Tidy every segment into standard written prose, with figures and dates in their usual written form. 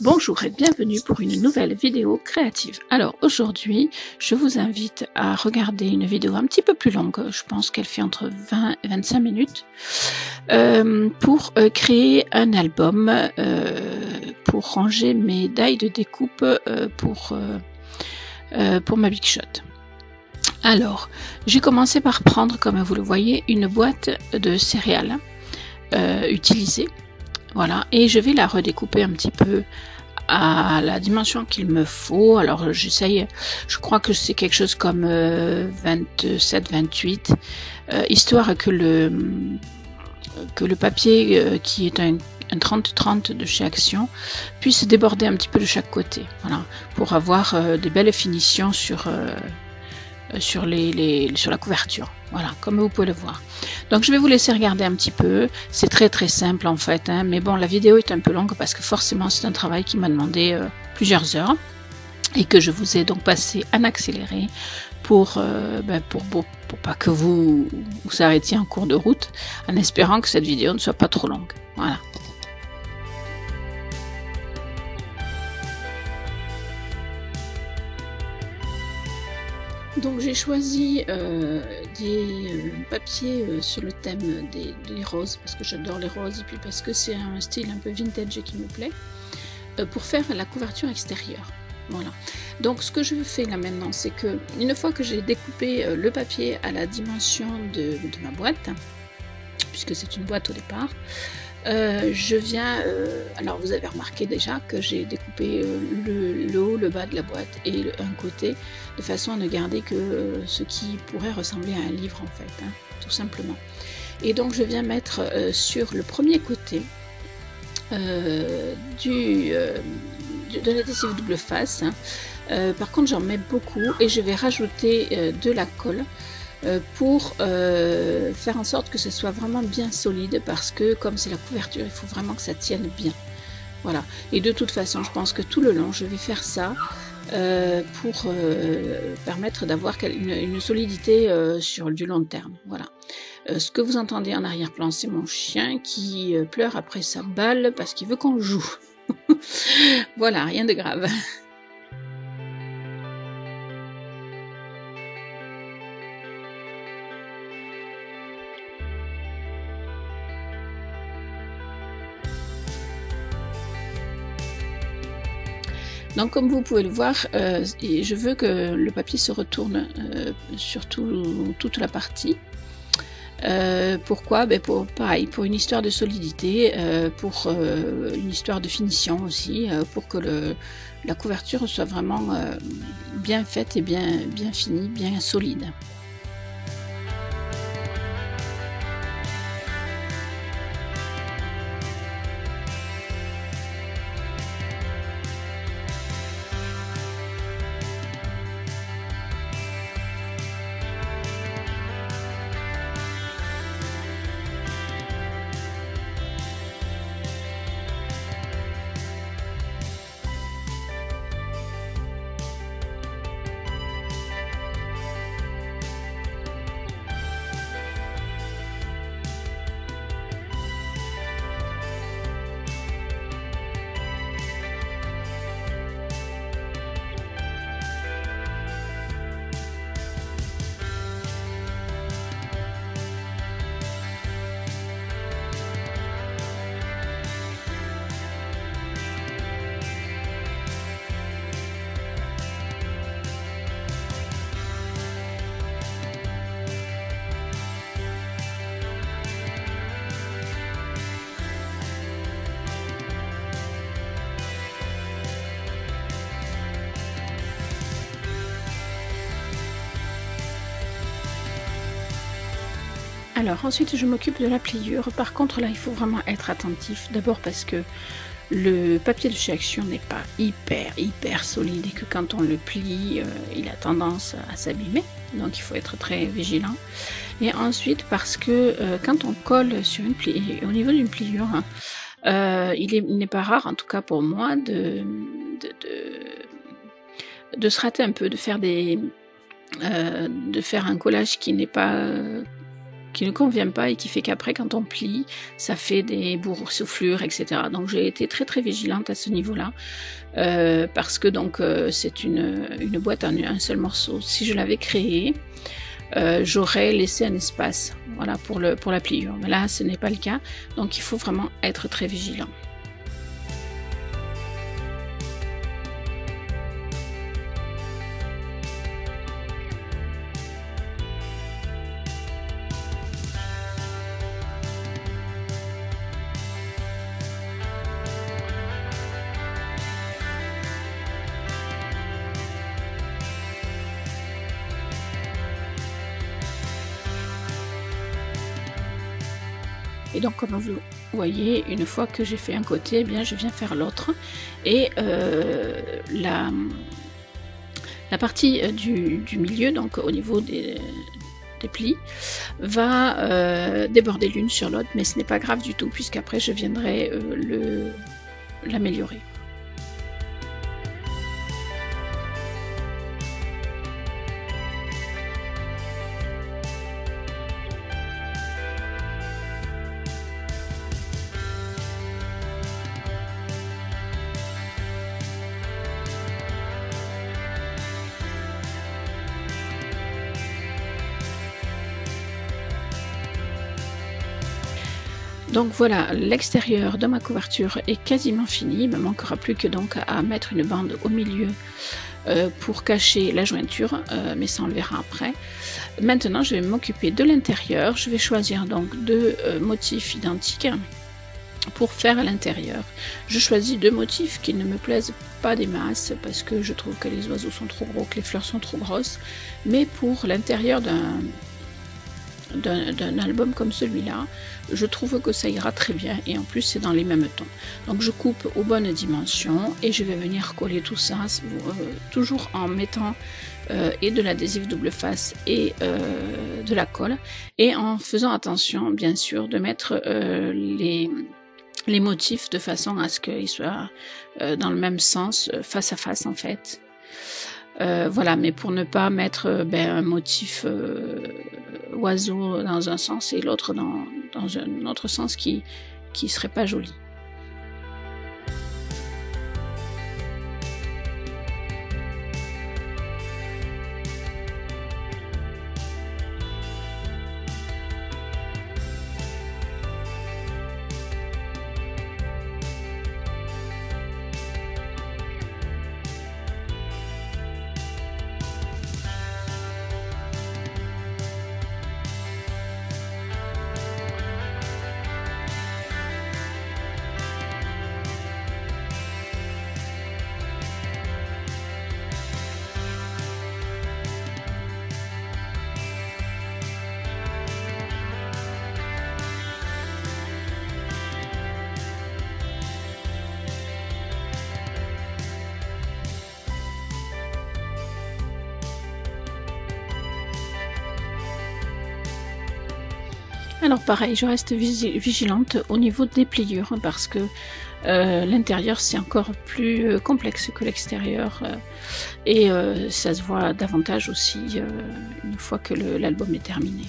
Bonjour et bienvenue pour une nouvelle vidéo créative. Alors aujourd'hui, je vous invite à regarder une vidéo un petit peu plus longue, je pense qu'elle fait entre 20 et 25 minutes, pour créer un album, pour ranger mes dailles de découpe pour ma Big Shot. Alors, j'ai commencé par prendre, comme vous le voyez, une boîte de céréales utilisée. Voilà, et je vais la redécouper un petit peu à la dimension qu'il me faut. Alors j'essaye, je crois que c'est quelque chose comme 27-28, histoire que le papier qui est un 30-30 de chez Action puisse déborder un petit peu de chaque côté. Voilà, pour avoir des belles finitions sur la couverture. Voilà, comme vous pouvez le voir. Donc je vais vous laisser regarder un petit peu. C'est très simple en fait, hein, mais bon, la vidéo est un peu longue parce que forcément c'est un travail qui m'a demandé plusieurs heures et que je vous ai donc passé en accéléré pour pas que vous arrêtiez en cours de route, en espérant que cette vidéo ne soit pas trop longue. Voilà. Donc j'ai choisi des papiers sur le thème des roses, parce que j'adore les roses, et puis parce que c'est un style un peu vintage qui me plaît, pour faire la couverture extérieure. Voilà. Donc ce que je fais là maintenant, c'est que une fois que j'ai découpé le papier à la dimension de ma boîte, puisque c'est une boîte au départ, je viens, alors vous avez remarqué déjà que j'ai découpé le haut, le bas de la boîte et un côté, de façon à ne garder que ce qui pourrait ressembler à un livre en fait, hein, tout simplement. Et donc je viens mettre sur le premier côté de l'adhésif double face, hein. Par contre j'en mets beaucoup et je vais rajouter de la colle pour faire en sorte que ce soit vraiment bien solide, parce que comme c'est la couverture, il faut vraiment que ça tienne bien. Voilà, et de toute façon je pense que tout le long je vais faire ça pour permettre d'avoir une solidité sur du long terme. Voilà. Ce que vous entendez en arrière-plan, c'est mon chien qui pleure après sa balle parce qu'il veut qu'on joue. Voilà, rien de grave. Donc comme vous pouvez le voir, je veux que le papier se retourne sur toute la partie. Pourquoi? Pareil, pour une histoire de solidité, pour une histoire de finition aussi, pour que la couverture soit vraiment bien faite et bien finie, bien solide. Alors ensuite je m'occupe de la pliure. Par contre là il faut vraiment être attentif. D'abord parce que le papier de chez Action n'est pas hyper solide et que quand on le plie, il a tendance à s'abîmer. Donc il faut être très vigilant. Et ensuite parce que quand on colle sur une pliure, au niveau d'une pliure, hein, il n'est pas rare, en tout cas pour moi, de se rater un peu, de faire un collage qui n'est pas qui ne convient pas et qui fait qu'après quand on plie, ça fait des boursouflures, etc. Donc j'ai été très vigilante à ce niveau-là, parce que donc c'est une boîte en un seul morceau. Si je l'avais créée, j'aurais laissé un espace, voilà, pour la pliure. Mais là, ce n'est pas le cas, donc il faut vraiment être très vigilant. Et donc comme vous voyez, une fois que j'ai fait un côté, eh bien je viens faire l'autre. Et la partie du milieu, donc au niveau des plis, va déborder l'une sur l'autre, mais ce n'est pas grave du tout, puisqu'après je viendrai l'améliorer. Donc voilà, l'extérieur de ma couverture est quasiment fini. Il ne me manquera plus que donc à mettre une bande au milieu pour cacher la jointure, mais ça on le verra après. Maintenant je vais m'occuper de l'intérieur. Je vais choisir donc deux motifs identiques pour faire l'intérieur. Je choisis deux motifs qui ne me plaisent pas des masses parce que je trouve que les oiseaux sont trop gros, que les fleurs sont trop grosses, mais pour l'intérieur d'un album comme celui-là, je trouve que ça ira très bien, et en plus c'est dans les mêmes tons. Donc je coupe aux bonnes dimensions et je vais venir coller tout ça, toujours en mettant et de l'adhésif double face et de la colle, et en faisant attention bien sûr de mettre les motifs de façon à ce qu'ils soient dans le même sens, face à face en fait. Voilà, mais pour ne pas mettre un motif oiseau dans un sens et l'autre dans un autre sens qui serait pas joli. Alors pareil, je reste vigilante au niveau des pliures parce que l'intérieur c'est encore plus complexe que l'extérieur et ça se voit davantage aussi une fois que l'album est terminé.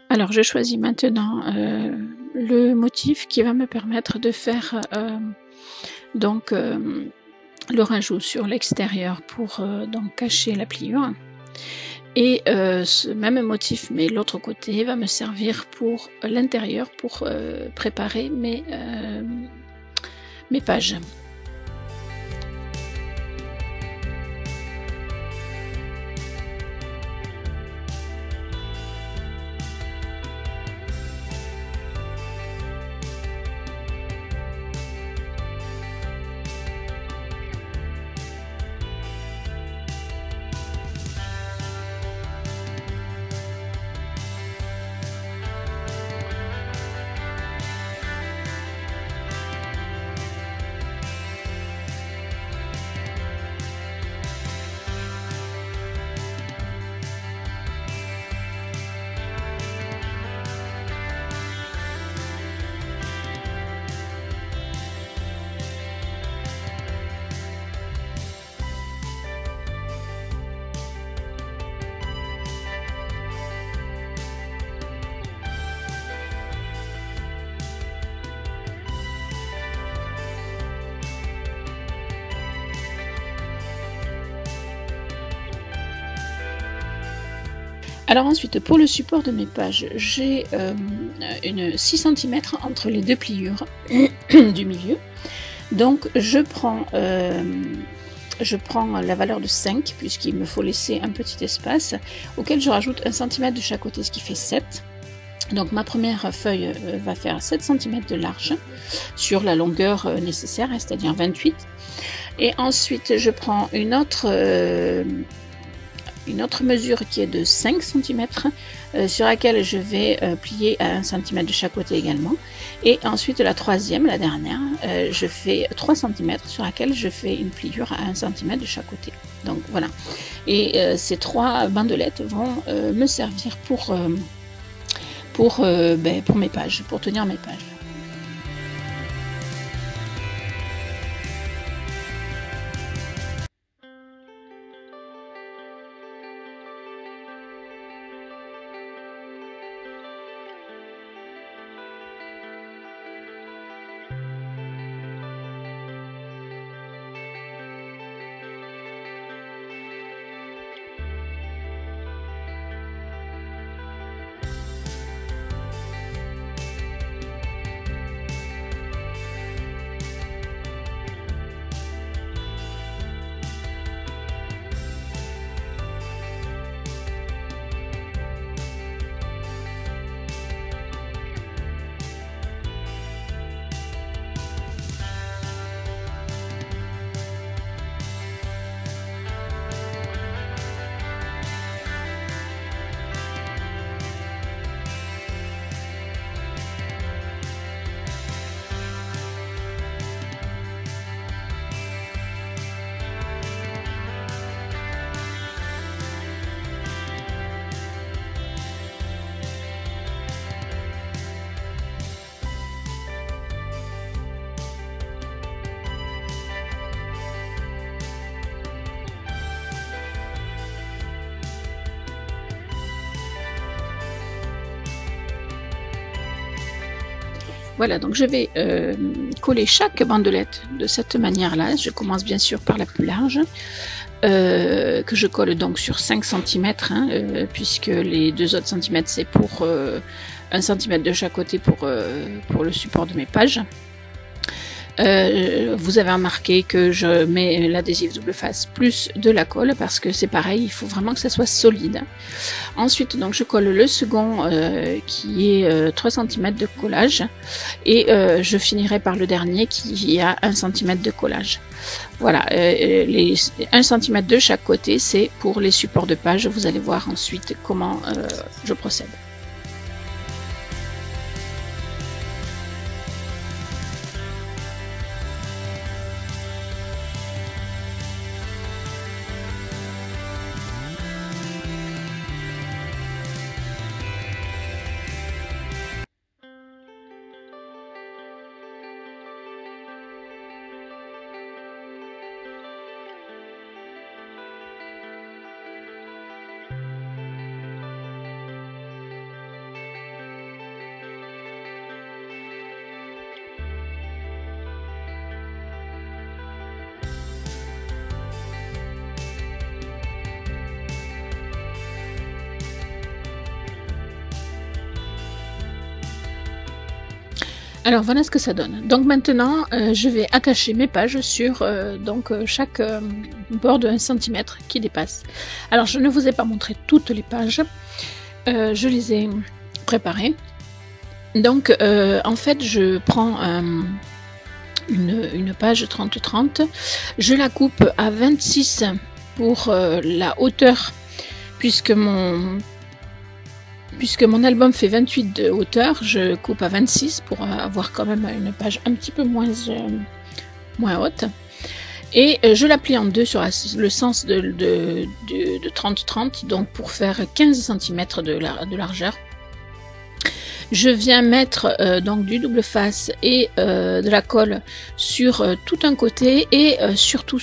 Alors je choisis maintenant le motif qui va me permettre de faire donc le rajout sur l'extérieur pour donc cacher la pliure. Et ce même motif, mais l'autre côté, va me servir pour l'intérieur, pour préparer mes pages. Alors ensuite, pour le support de mes pages, j'ai 6 cm entre les deux pliures du milieu. Donc je prends la valeur de 5, puisqu'il me faut laisser un petit espace, auquel je rajoute 1 cm de chaque côté, ce qui fait 7. Donc ma première feuille va faire 7 cm de large sur la longueur nécessaire, c'est-à-dire 28. Et ensuite je prends une autre mesure qui est de 5 cm sur laquelle je vais plier à 1 cm de chaque côté également. Et ensuite la troisième, la dernière, je fais 3 cm sur laquelle je fais une pliure à 1 cm de chaque côté. Donc voilà. Et ces 3 bandelettes vont me servir pour mes pages, pour tenir mes pages. Voilà, donc je vais coller chaque bandelette de cette manière-là. Je commence bien sûr par la plus large, que je colle donc sur 5 cm, puisque les 2 autres centimètres c'est pour 1 cm de chaque côté pour le support de mes pages. Vous avez remarqué que je mets l'adhésif double face plus de la colle parce que c'est pareil, il faut vraiment que ça soit solide. Ensuite, donc je colle le second qui est 3 cm de collage et je finirai par le dernier qui a 1 cm de collage. Voilà, les 1 cm de chaque côté, c'est pour les supports de page. Vous allez voir ensuite comment je procède. Alors voilà ce que ça donne. Donc maintenant, je vais attacher mes pages sur chaque bord de 1 cm qui dépasse. Alors je ne vous ai pas montré toutes les pages, je les ai préparées. Donc en fait, je prends une page 30-30, je la coupe à 26 pour la hauteur, puisque mon album fait 28 de hauteur, je coupe à 26 pour avoir quand même une page un petit peu moins haute. Et je la plie en deux sur le sens de 30-30, donc pour faire 15 cm de largeur. Je viens mettre donc du double face et de la colle sur tout un côté et surtout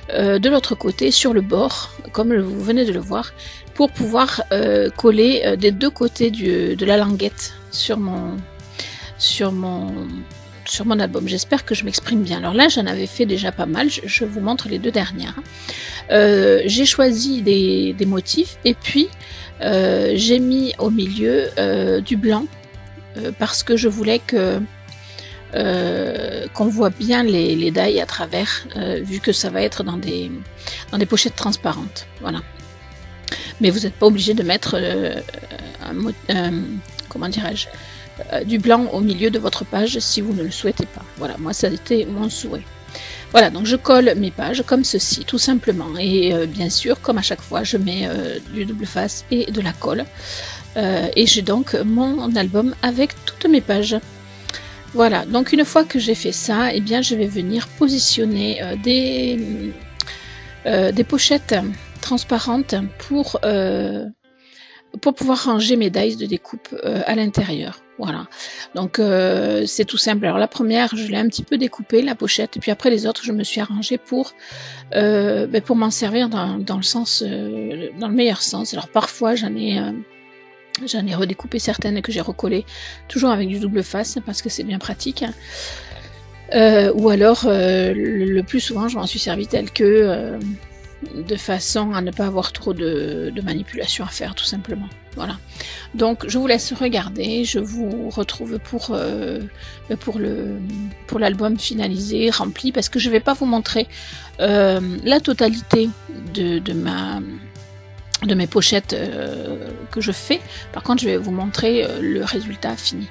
de l'autre côté sur le bord, comme vous venez de le voir, pour pouvoir coller des deux côtés de la languette sur sur mon album. J'espère que je m'exprime bien. Alors là, j'en avais fait déjà pas mal. Je vous montre les deux dernières. J'ai choisi des motifs et puis j'ai mis au milieu du blanc parce que je voulais que qu'on voit bien les die à travers, vu que ça va être dans des pochettes transparentes. Voilà. Mais vous n'êtes pas obligé de mettre comment dirais-je, du blanc au milieu de votre page si vous ne le souhaitez pas. Voilà, moi ça a été mon souhait. Voilà, donc je colle mes pages comme ceci, tout simplement. Et bien sûr, comme à chaque fois, je mets du double face et de la colle. Et j'ai donc mon album avec toutes mes pages. Voilà, donc une fois que j'ai fait ça, eh bien je vais venir positionner des pochettes transparentes pour pouvoir ranger mes dies de découpe à l'intérieur. Voilà, donc c'est tout simple. Alors la première, je l'ai un petit peu découpée, la pochette, et puis après les autres, je me suis arrangée pour m'en servir dans le meilleur sens. Alors parfois, j'en ai redécoupé certaines que j'ai recollées, toujours avec du double face, parce que c'est bien pratique. Ou alors, le plus souvent, je m'en suis servi tel que, de façon à ne pas avoir trop de manipulation à faire, tout simplement. Voilà. Donc, je vous laisse regarder. Je vous retrouve pour l'album finalisé, rempli, parce que je ne vais pas vous montrer la totalité de mes pochettes que je fais. Par contre, je vais vous montrer le résultat fini.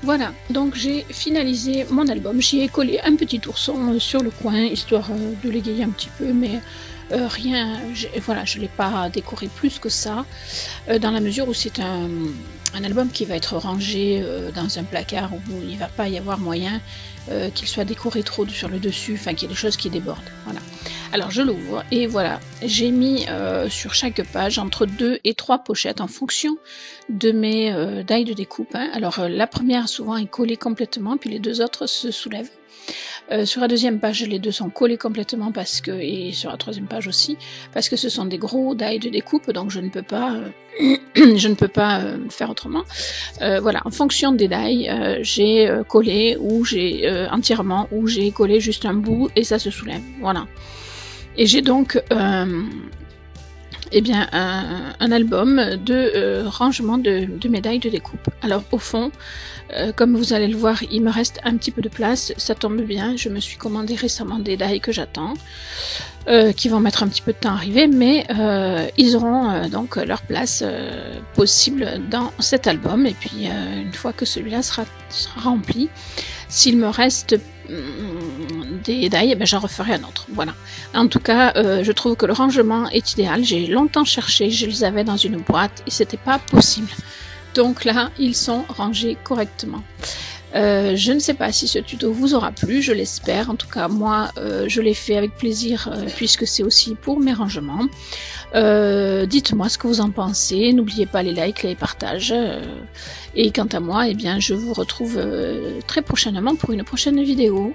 Voilà, donc j'ai finalisé mon album, j'y ai collé un petit ourson sur le coin, histoire de l'égayer un petit peu, mais rien, voilà, je ne l'ai pas décoré plus que ça, dans la mesure où c'est un album qui va être rangé dans un placard où il ne va pas y avoir moyen qu'il soit décoré trop sur le dessus, enfin qu'il y ait des choses qui débordent, voilà. Alors je l'ouvre et voilà, j'ai mis sur chaque page entre 2 et 3 pochettes en fonction de mes die de découpe. Hein. Alors la première souvent est collée complètement, puis les deux autres se soulèvent. Sur la deuxième page, les deux sont collés complètement parce que, et sur la troisième page aussi, parce que ce sont des gros die de découpe, donc je ne peux pas, faire autrement. Voilà, en fonction des die, j'ai collé ou j'ai entièrement, ou j'ai collé juste un bout et ça se soulève. Voilà. Et j'ai donc un album de rangement de médailles de découpe. Alors au fond, comme vous allez le voir, il me reste un petit peu de place, ça tombe bien, je me suis commandé récemment des die que j'attends, qui vont mettre un petit peu de temps à arriver, mais ils auront donc leur place possible dans cet album, et puis une fois que celui-là sera rempli, s'il me reste des die, eh ben, j'en referai un autre. Voilà. En tout cas, je trouve que le rangement est idéal. J'ai longtemps cherché, je les avais dans une boîte et c'était pas possible. Donc là, ils sont rangés correctement. Je ne sais pas si ce tuto vous aura plu, je l'espère. En tout cas, moi, je l'ai fait avec plaisir puisque c'est aussi pour mes rangements. Dites-moi ce que vous en pensez. N'oubliez pas les likes, les partages. Et quant à moi, eh bien, je vous retrouve très prochainement pour une prochaine vidéo.